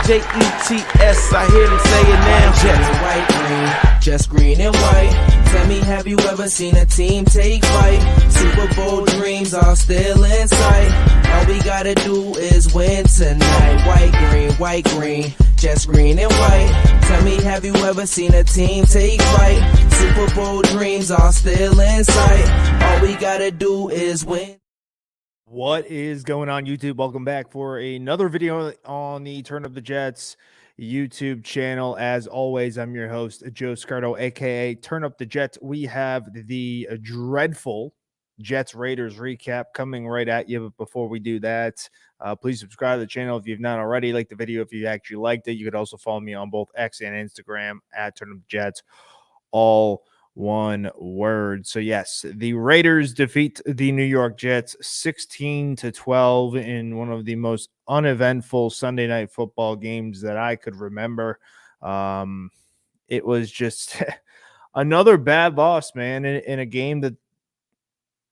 Jets, I hear them say it now. Jets, white, green, just green and white. Tell me, have you ever seen a team take flight? Super Bowl dreams are still in sight. All we gotta do is win tonight. White, green, just green and white. Tell me, have you ever seen a team take flight? Super Bowl dreams are still in sight. All we gotta do is win. What is going on, YouTube? Welcome back for another video on the Turn Up the Jets YouTube channel. As always, I'm your host, Joe Scardo, aka Turn Up the Jets. We have the dreadful Jets Raiders recap coming right at you. But before we do that, please subscribe to the channel if you've not already. Like the video if you actually liked it. You could also follow me on both X and Instagram at Turn Up the Jets. All one word. So yes, the Raiders defeat the New York Jets 16-12 in one of the most uneventful Sunday night football games that I could remember. It was just another bad loss, man, in a game that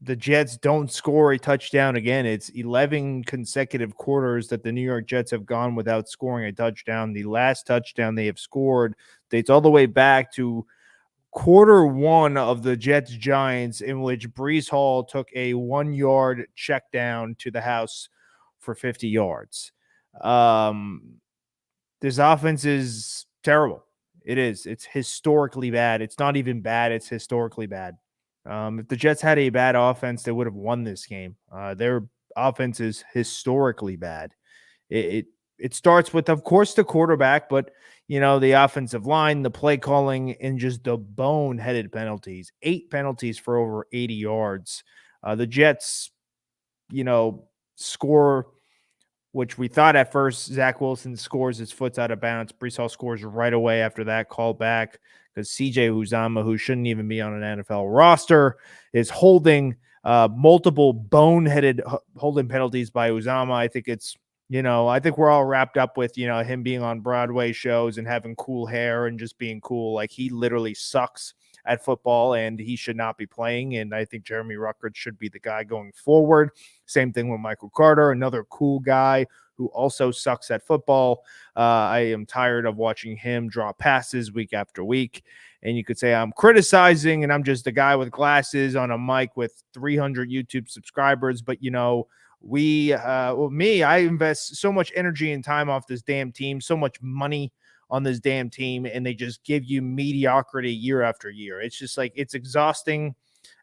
the Jets don't score a touchdown again. It's 11 consecutive quarters that the New York Jets have gone without scoring a touchdown. The last touchdown they have scored dates all the way back to quarter one of the Jets-Giants, in which Breece Hall took a 1-yard check down to the house for 50 yards. This offense is terrible. It is. It's historically bad. It's not even bad. It's historically bad. If the Jets had a bad offense, they would have won this game. Their offense is historically bad. It starts with, of course, the quarterback, but you know, the offensive line, the play calling, and just the boneheaded penalties. 8 penalties for over 80 yards. The Jets, you know, score, which we thought at first Zach Wilson scores, his foot's out of bounds. Breece Hall scores right away after that call back because CJ Uzomah, who shouldn't even be on an NFL roster, is holding multiple boneheaded holding penalties by Uzomah. I think it's, you know, I think we're all wrapped up with, you know, him being on Broadway shows and having cool hair and just being cool. Like, he literally sucks at football and he should not be playing. And I think Jeremy Ruckert should be the guy going forward. Same thing with Michael Carter, another cool guy who also sucks at football. I am tired of watching him drop passes week after week. And you could say I'm criticizing and I'm just a guy with glasses on a mic with 300 YouTube subscribers. But, you know, I invest so much energy and time off this damn team, so much money on this damn team, and they just give you mediocrity year after year. It's just like, it's exhausting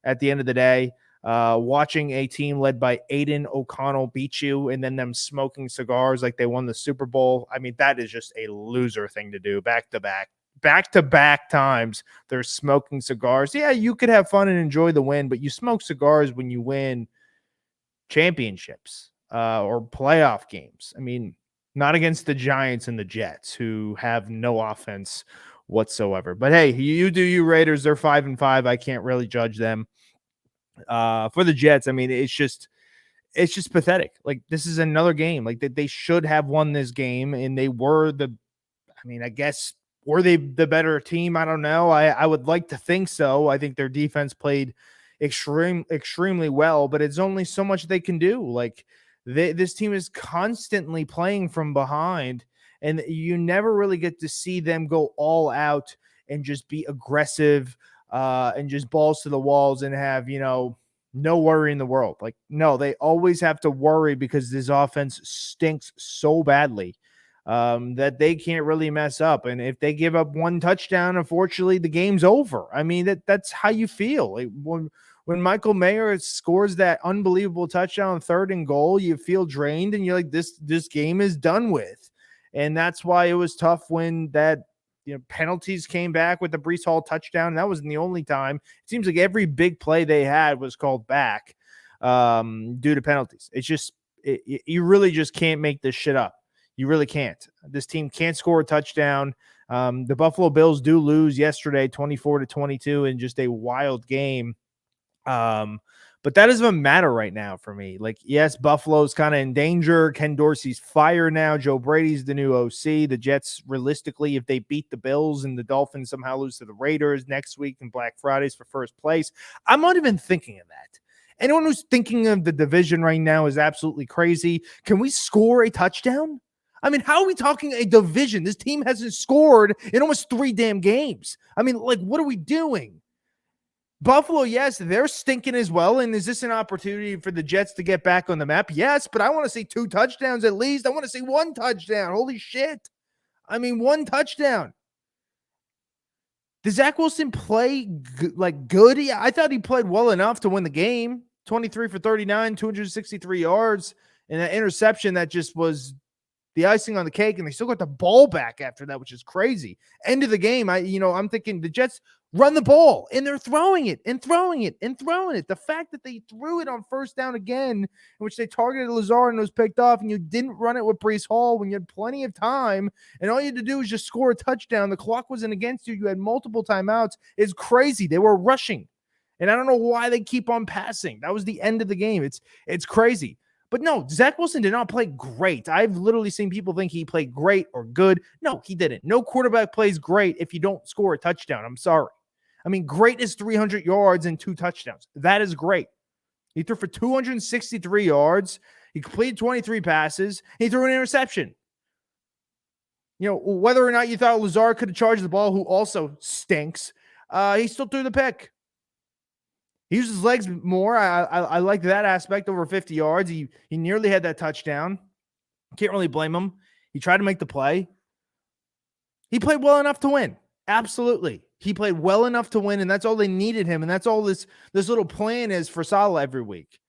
at the end of the day. Watching a team led by Aiden O'Connell beat you and then them smoking cigars like they won the Super Bowl. I mean, that is just a loser thing to do. Back-to-back times they're smoking cigars. Yeah, you could have fun and enjoy the win, but you smoke cigars when you win championships or playoff games. I mean, not against the Giants and the Jets, who have no offense whatsoever. But hey, you do you, Raiders. They're 5-5. I can't really judge them. For the Jets, I mean, it's just pathetic. Like, this is another game. Like, they should have won this game, and they were I guess, were they the better team? I don't know. I would like to think so. I think their defense played extremely well, but it's only so much they can do. Like, this team is constantly playing from behind, and you never really get to see them go all out and just be aggressive and just balls to the walls and have, you know, no worry in the world. Like, no, they always have to worry because this offense stinks so badly that they can't really mess up. And if they give up one touchdown, unfortunately, the game's over. I mean, that's how you feel. Like, when Michael Mayer scores that unbelievable touchdown on 3rd and goal, you feel drained and you're like, this game is done with. And that's why it was tough when that, you know, penalties came back with the Breece Hall touchdown. That wasn't the only time. It seems like every big play they had was called back due to penalties. It's just, you really just can't make this shit up. You really can't. This team can't score a touchdown. The Buffalo Bills do lose yesterday, 24-22, in just a wild game. But that doesn't matter right now for me. Like, yes, Buffalo's kind of in danger. Ken Dorsey's fired now. Joe Brady's the new OC. The Jets, realistically, if they beat the Bills and the Dolphins somehow lose to the Raiders next week and Black Fridays for first place, I'm not even thinking of that. Anyone who's thinking of the division right now is absolutely crazy. Can we score a touchdown? I mean, how are we talking a division? This team hasn't scored in almost 3 damn games. I mean, like, what are we doing? Buffalo, yes, they're stinking as well. And is this an opportunity for the Jets to get back on the map? Yes, but I want to see 2 touchdowns at least. I want to see 1 touchdown. Holy shit. I mean, 1 touchdown. Did Zach Wilson play good? Yeah, I thought he played well enough to win the game. 23 for 39, 263 yards, and that interception that just was the icing on the cake, and they still got the ball back after that, which is crazy. End of the game, I'm thinking the Jets run the ball, and they're throwing it and throwing it and throwing it. The fact that they threw it on first down again, in which they targeted Lazard and it was picked off, and you didn't run it with Breece Hall when you had plenty of time, and all you had to do was just score a touchdown. The clock wasn't against you. You had multiple timeouts. It's crazy. They were rushing, and I don't know why they keep on passing. That was the end of the game. It's crazy. But no, Zach Wilson did not play great. I've literally seen people think he played great or good. No, he didn't. No quarterback plays great if you don't score a touchdown. I'm sorry. I mean, great is 300 yards and 2 touchdowns. That is great. He threw for 263 yards. He completed 23 passes. He threw an interception. Whether or not you thought Lazard could have charged the ball, who also stinks, he still threw the pick. He used his legs more. I like that aspect. Over 50 yards. He nearly had that touchdown. Can't really blame him. He tried to make the play. He played well enough to win. Absolutely. He played well enough to win, and that's all they needed him. And that's all this little plan is for Saleh every week.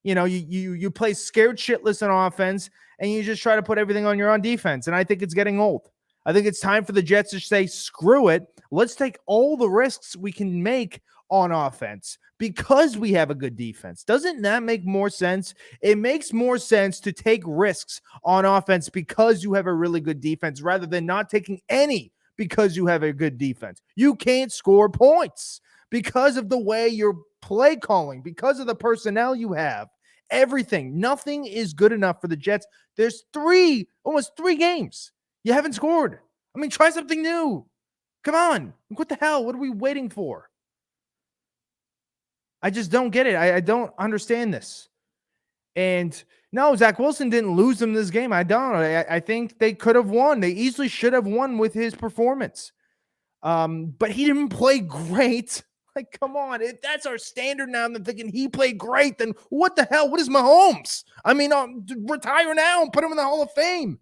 You play scared shitless on offense, and you just try to put everything on your own defense. And I think it's getting old. I think it's time for the Jets to say, screw it. Let's take all the risks we can make on offense because we have a good defense. Doesn't that make more sense? It makes more sense to take risks on offense because you have a really good defense rather than not taking any because you have a good defense. You can't score points because of the way you're play calling, because of the personnel you have. Everything. Nothing is good enough for the Jets. There's almost 3 games. You haven't scored. I mean, try something new. Come on. What the hell? What are we waiting for? I just don't get it. I don't understand this. And no, Zach Wilson didn't lose them this game. I don't. I think they could have won. They easily should have won with his performance. But he didn't play great. Like, come on. If that's our standard now, I'm thinking he played great, then what the hell? What is Mahomes? I mean, retire now and put him in the Hall of Fame.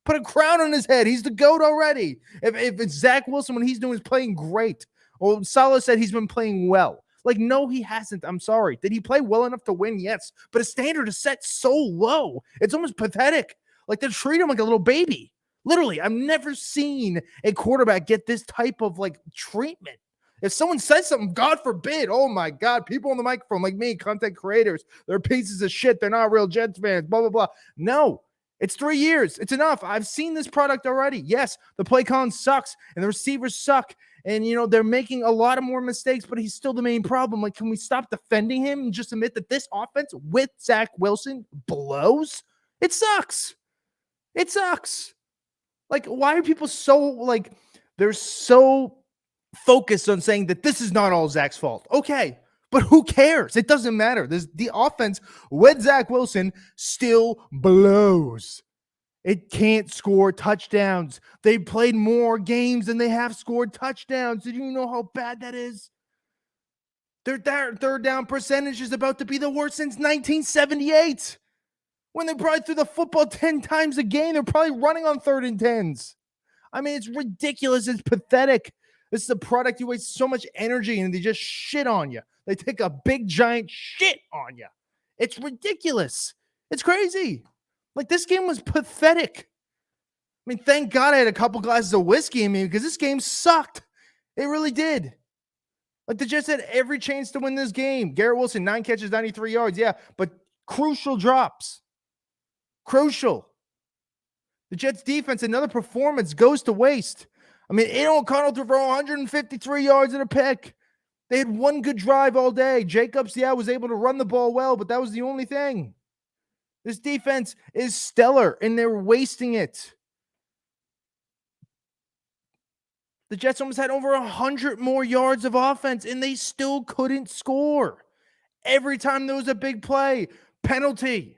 Put a crown on his head. He's the GOAT already. If it's Zach Wilson, when he's doing is playing great. Well, Saleh said he's been playing well. Like, no, he hasn't. I'm sorry. Did he play well enough to win? Yes. But his standard is set so low. It's almost pathetic. Like, they treat him like a little baby. Literally, I've never seen a quarterback get this type of, treatment. If someone says something, God forbid, oh, my God, people on the microphone like me, content creators, they're pieces of shit. They're not real Jets fans, blah, blah, blah. No. It's 3 years. It's enough. I've seen this product already. Yes, the play calling sucks and the receivers suck. And, they're making a lot of more mistakes, but he's still the main problem. Like, can we stop defending him and just admit that this offense with Zach Wilson blows? It sucks. It sucks. Like, why are people so, they're so focused on saying that this is not all Zach's fault? Okay. But who cares? It doesn't matter. The offense with Zach Wilson still blows. It can't score touchdowns. They played more games than they have scored touchdowns. Did you know how bad that is? Their third down percentage is about to be the worst since 1978. When they probably threw the football 10 times a game, they're probably running on 3rd and 10s. I mean, it's ridiculous. It's pathetic. This is a product you waste so much energy and they just shit on you. They take a big giant shit on you. It's ridiculous. It's crazy. Like, this game was pathetic. I mean, thank God I had a couple glasses of whiskey in me because this game sucked. It really did. Like, the Jets had every chance to win this game. Garrett Wilson, 9 catches, 93 yards. Yeah, but crucial drops. Crucial. The Jets defense, another performance goes to waste. I mean, Aiden O'Connell threw for 153 yards and a pick. They had one good drive all day. Jacobs, was able to run the ball well, but that was the only thing. This defense is stellar, and they're wasting it. The Jets almost had over 100 more yards of offense, and they still couldn't score. Every time there was a big play, penalty.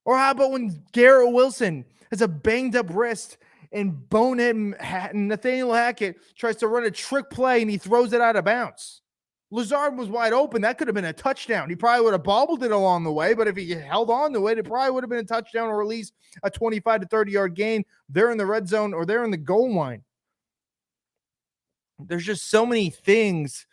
Or how about when Garrett Wilson has a banged up wrist, and bonehead Nathaniel Hackett tries to run a trick play and he throws it out of bounds. Lazard was wide open. That could have been a touchdown. He probably would have bobbled it along the way, but if he held on to it, it probably would have been a touchdown or at least a 25 to 30-yard gain. They're in the red zone or they're in the goal line. There's just so many things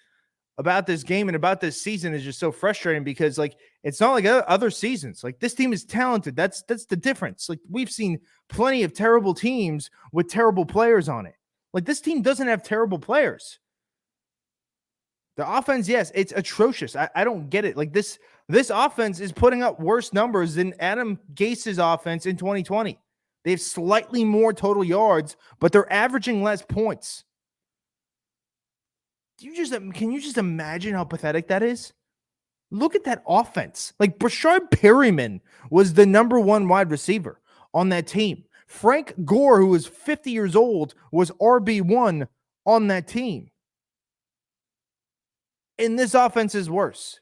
about this game and about this season is just so frustrating because, like, it's not like other seasons. Like, this team is talented. That's the difference. Like, we've seen plenty of terrible teams with terrible players on it. Like, this team doesn't have terrible players. The offense, yes, it's atrocious. I don't get it. Like, this offense is putting up worse numbers than Adam Gase's offense in 2020. They have slightly more total yards, but they're averaging less points. Can you just imagine how pathetic that is? Look at that offense. Like, Brashard Perryman was the number one wide receiver on that team. Frank Gore, who was 50 years old, was RB1 on that team. And this offense is worse.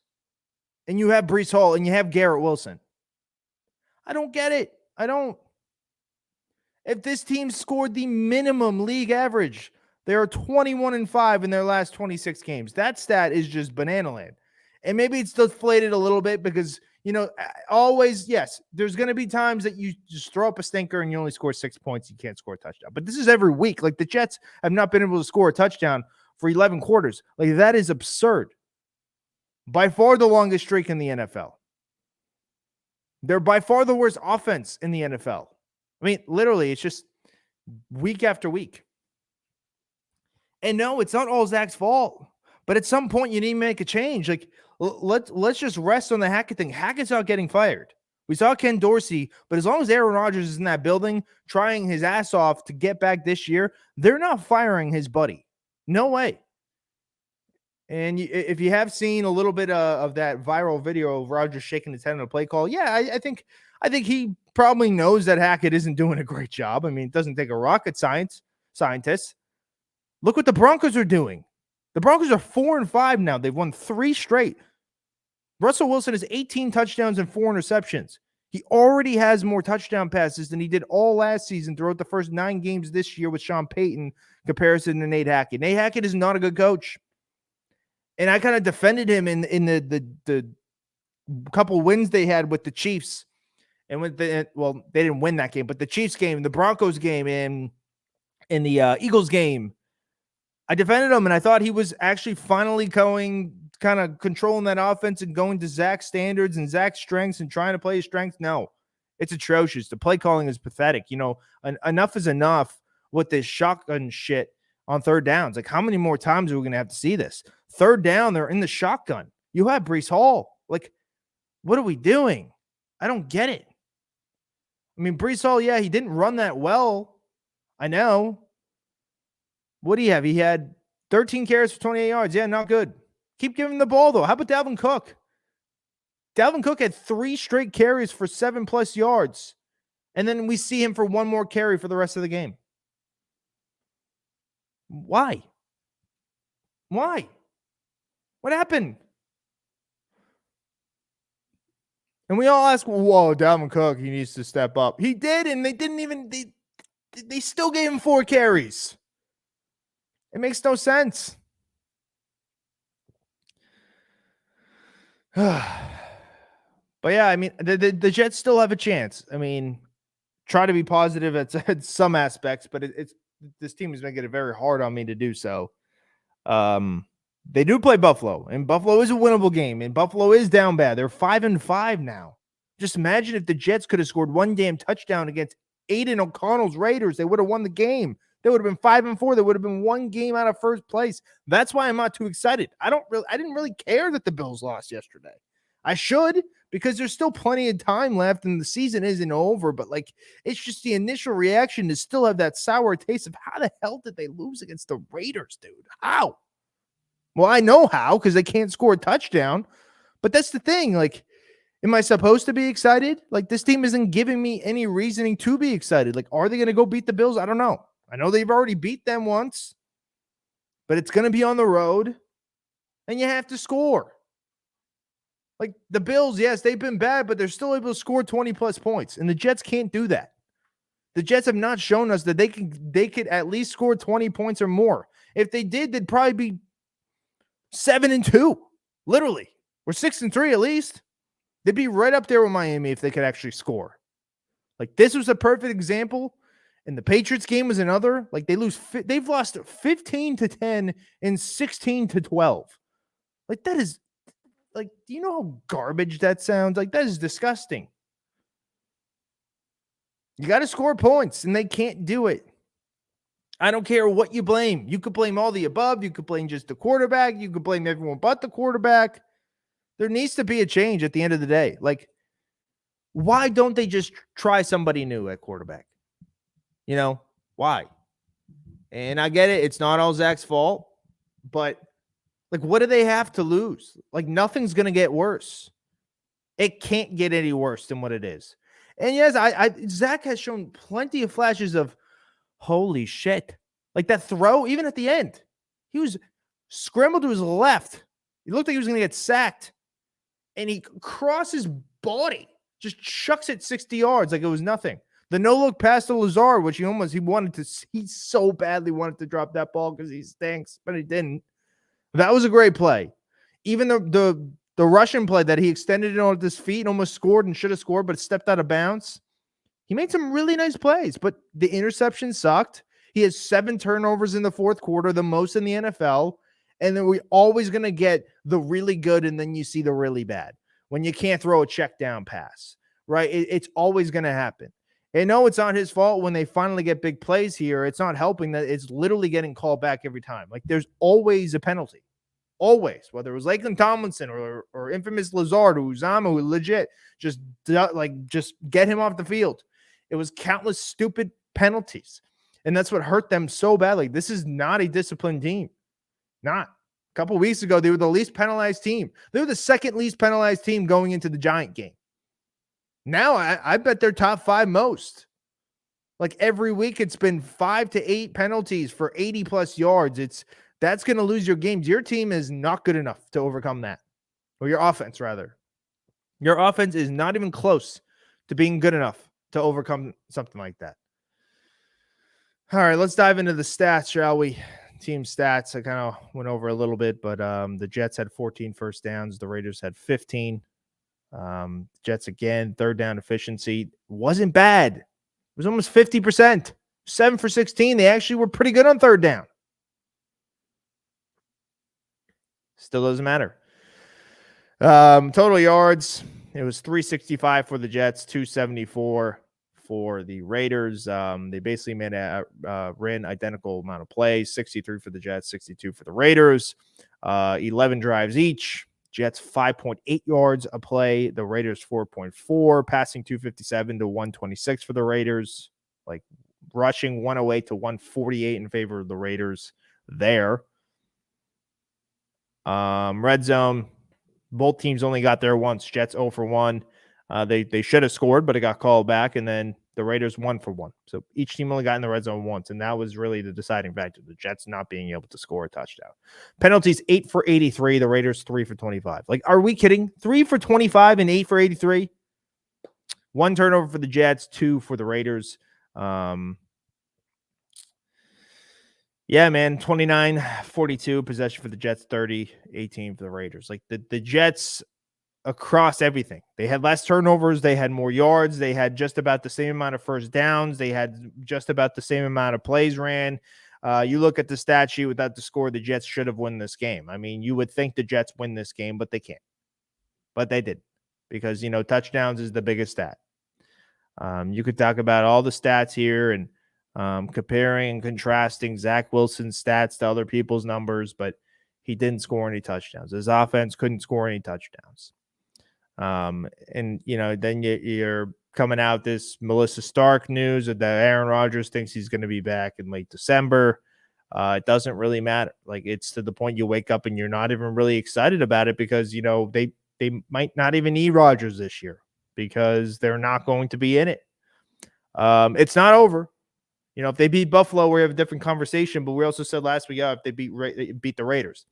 And you have Breece Hall and you have Garrett Wilson. I don't get it. I don't. If this team scored the minimum league average, they are 21-5 in their last 26 games. That stat is just banana land. And maybe it's deflated a little bit because, you know, always, yes, there's going to be times that you just throw up a stinker and you only score 6 points. You can't score a touchdown. But this is every week. Like, the Jets have not been able to score a touchdown for 11 quarters. Like, that is absurd. By far the longest streak in the NFL. They're by far the worst offense in the NFL. I mean, literally, it's just week after week. And no, it's not all Zach's fault. But at some point, you need to make a change. Like, let's just rest on the Hackett thing. Hackett's not getting fired. We saw Ken Dorsey, but as long as Aaron Rodgers is in that building trying his ass off to get back this year, they're not firing his buddy. No way. And if you have seen a little bit of that viral video of Rodgers shaking his head on a play call, yeah, I think he probably knows that Hackett isn't doing a great job. I mean, it doesn't take a rocket scientist. Look what the Broncos are doing. The Broncos are 4-5 now. They've won 3 straight. Russell Wilson has 18 touchdowns and 4 interceptions. He already has more touchdown passes than he did all last season throughout the first 9 games this year with Sean Payton comparison to Nate Hackett. Nate Hackett is not a good coach. And I kind of defended him in the couple wins they had with the Chiefs. And with they didn't win that game, but the Chiefs game, the Broncos game, and in the Eagles game, I defended him, and I thought he was actually finally going, kind of controlling that offense and going to Zach's standards and Zach's strengths and trying to play his strengths. No, it's atrocious. The play calling is pathetic. You know, enough is enough with this shotgun shit on third downs. Like, how many more times are we going to have to see this? Third down, they're in the shotgun. You have Breece Hall. Like, what are we doing? I don't get it. I mean, Breece Hall, yeah, he didn't run that well. I know. What do you have? He had 13 carries for 28 yards. Yeah, not good. Keep giving him the ball, though. How about Dalvin Cook? Dalvin Cook had 3 straight carries for 7+ yards. And then we see him for 1 more carry for the rest of the game. Why? Why? What happened? And we all ask, whoa, Dalvin Cook, he needs to step up. He did, and they didn't even, they still gave him 4 carries. It makes no sense. But yeah, I mean, the Jets still have a chance. I mean, try to be positive at some aspects, but it's this team is making it very hard on me to do so. They do play Buffalo, and Buffalo is a winnable game, and Buffalo is down bad. They're 5-5 now. Just imagine if the Jets could have scored 1 damn touchdown against Aiden O'Connell's Raiders. They would have won the game. They would have been 5-4. They would have been 1 game out of first place. That's why I'm not too excited. I didn't really care that the Bills lost yesterday. I should, because there's still plenty of time left and the season isn't over, but like, it's just the initial reaction to still have that sour taste of how the hell did they lose against the Raiders, dude? How? Well, I know how, because they can't score a touchdown, but that's the thing. Like, am I supposed to be excited? Like, this team isn't giving me any reasoning to be excited. Like, are they going to go beat the Bills? I don't know. I know they've already beat them once, but it's going to be on the road, and you have to score. Like, the Bills, yes, they've been bad, but they're still able to score 20+ points, and the Jets can't do that. The Jets have not shown us that they could at least score 20 points or more. If they did, they'd probably be 7-2, literally, or 6-3 at least. They'd be right up there with Miami if they could actually score. Like, this was a perfect example, and the Patriots game was another. Like, they've lost 15-10 and 16-12. Like, that is, like, do you know how garbage that sounds? Like, that is disgusting. You got to score points, and they can't do it. I don't care what you blame. You could blame all the above. You could blame just the quarterback. You could blame everyone but the quarterback. There needs to be a change at the end of the day. Like, why don't they just try somebody new at quarterback? You know, why? And I get it. It's not all Zach's fault, but like, what do they have to lose? Like, nothing's going to get worse. It can't get any worse than what it is. And yes, Zach has shown plenty of flashes of holy shit. Like that throw, even at the end, he was scrambled to his left. He looked like he was going to get sacked. And he crosses his body, just chucks it 60 yards like it was nothing. The no-look pass to Lazard, which he so badly wanted to drop that ball because he stinks, but he didn't. That was a great play. Even the Russian play that he extended it on his feet and almost scored and should have scored, but stepped out of bounds. He made some really nice plays, but the interception sucked. He has 7 turnovers in the fourth quarter, the most in the NFL. And then we're always going to get the really good, and then you see the really bad when you can't throw a check down pass, right? It's always going to happen. And no, it's not his fault when they finally get big plays here. It's not helping that it's literally getting called back every time. Like, there's always a penalty. Always, whether it was Lakeland Tomlinson or infamous Lazard or Uzama, who legit just get him off the field. It was countless stupid penalties. And that's what hurt them so badly. This is not a disciplined team. Not. A couple of weeks ago, they were the least penalized team. They were the second least penalized team going into the Giant game. Now, I bet they're top 5 most. Like, every week, it's been 5 to 8 penalties for 80-plus yards. That's going to lose your games. Your team is not good enough to overcome that. Or your offense, rather. Your offense is not even close to being good enough to overcome something like that. All right, let's dive into the stats, shall we? Team stats, I kind of went over a little bit, but the Jets had 14 first downs. The Raiders had 15. Jets, again, third down efficiency wasn't bad. It was almost 50%. 7 for 16. They actually were pretty good on third down. Still doesn't matter. Total yards, it was 365 for the Jets, 274 for the Raiders. They basically ran identical amount of plays, 63 for the Jets, 62 for the Raiders. 11 drives each. Jets 5.8 yards a play. The Raiders 4.4, passing 257 to 126 for the Raiders. Like, rushing 108 to 148 in favor of the Raiders there. Red zone, both teams only got there once. Jets 0 for 1. They should have scored, but it got called back, and then the Raiders 1 for 1. So each team only got in the red zone once, and that was really the deciding factor, the Jets not being able to score a touchdown. Penalties 8 for 83, the Raiders 3 for 25. Like, are we kidding? 3 for 25 and 8 for 83? 1 turnover for the Jets, 2 for the Raiders. Yeah, man, 29-42 possession for the Jets, 30-18 for the Raiders. Like, the Jets across everything. They had less turnovers. They had more yards. They had just about the same amount of first downs. They had just about the same amount of plays ran. You look at the stat sheet without the score, the Jets should have won this game. I mean, you would think the Jets win this game, but they can't. But they did, because, touchdowns is the biggest stat. You could talk about all the stats here and comparing and contrasting Zach Wilson's stats to other people's numbers, but he didn't score any touchdowns. His offense couldn't score any touchdowns. And, then you're coming out this Melissa Stark news that Aaron Rodgers thinks he's going to be back in late December. It doesn't really matter. Like, it's to the point you wake up and you're not even really excited about it because, they might not even need Rodgers this year because they're not going to be in it. It's not over. If they beat Buffalo, we have a different conversation. But we also said last week, if they beat the Raiders.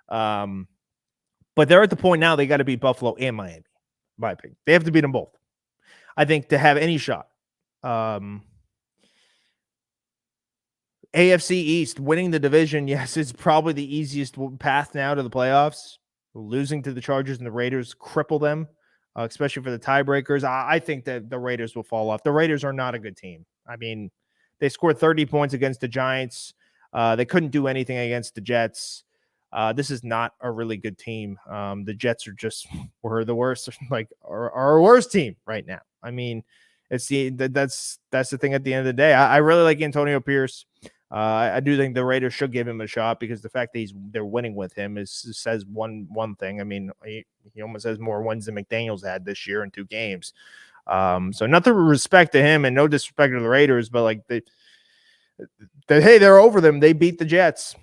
But they're at the point now they got to beat Buffalo and Miami, in my opinion. They have to beat them both, I think, to have any shot. AFC East, winning the division, yes, is probably the easiest path now to the playoffs. Losing to the Chargers and the Raiders cripple them, especially for the tiebreakers. I think that the Raiders will fall off. The Raiders are not a good team. I mean, they scored 30 points against the Giants. They couldn't do anything against the Jets. This is not a really good team. The Jets were the worst, like our worst team right now. I mean, that's the thing at the end of the day. I really like Antonio Pierce. I do think the Raiders should give him a shot because the fact that they're winning with him says one thing. I mean, he almost has more wins than McDaniels had this year in 2 games. So nothing respect to him and no disrespect to the Raiders, but like hey, they're over them. They beat the Jets.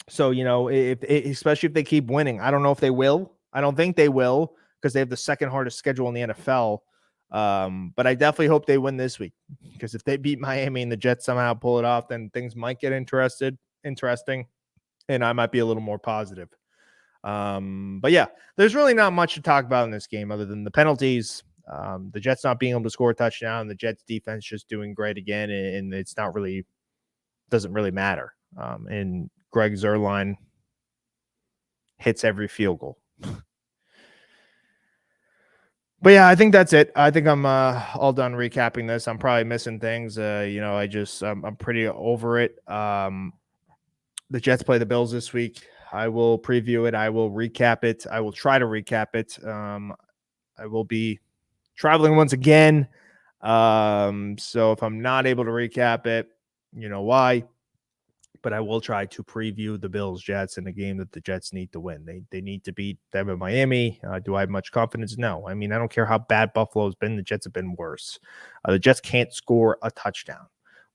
So especially if they keep winning, I don't know if they will. I don't think they will because they have the second hardest schedule in the NFL. But I definitely hope they win this week because if they beat Miami and the Jets somehow pull it off, then things might get interesting, and I might be a little more positive. But yeah, there's really not much to talk about in this game other than the penalties, the Jets not being able to score a touchdown, the Jets defense just doing great again, and it's doesn't really matter. And Greg Zuerlein hits every field goal. But yeah, I think that's it. I think I'm all done recapping this. I'm probably missing things. I'm pretty over it. The Jets play the Bills this week. I will preview it. I will recap it. I will try to recap it. I will be traveling once again. So if I'm not able to recap it, you know why. But I will try to preview the Bills-Jets in a game that the Jets need to win. They need to beat them in Miami. Do I have much confidence? No. I mean, I don't care how bad Buffalo's been. The Jets have been worse. The Jets can't score a touchdown.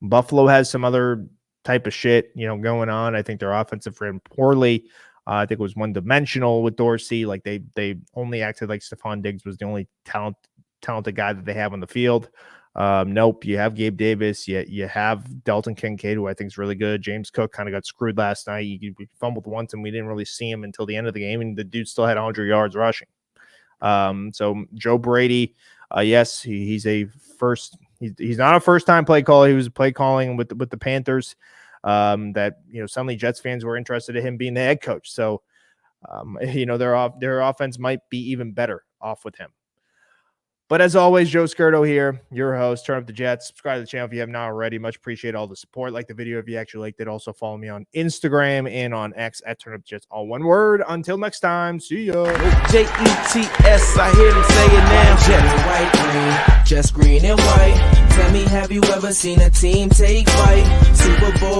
Buffalo has some other type of shit, going on. I think their offensive ran poorly. I think it was one-dimensional with Dorsey. Like they only acted like Stephon Diggs was the only talented guy that they have on the field. Nope. You have Gabe Davis. You have Dalton Kincaid, who I think is really good. James Cook kind of got screwed last night. He fumbled once, and we didn't really see him until the end of the game, and the dude still had 100 yards rushing. So Joe Brady, yes, he's he's not a first-time play caller. He was play calling with the Panthers. That suddenly Jets fans were interested in him being the head coach. So their offense might be even better off with him. But as always, Joe Skirdo here, your host. Turn up the Jets. Subscribe to the channel if you have not already. Much appreciate all the support. Like the video if you actually liked it. Also follow me on Instagram and on X at Turn Up the Jets. All one word. Until next time, see ya. Jets, I hear them say it now. Jet, white, green, just green and white. Tell me, have you ever seen a team take flight? Super Bowl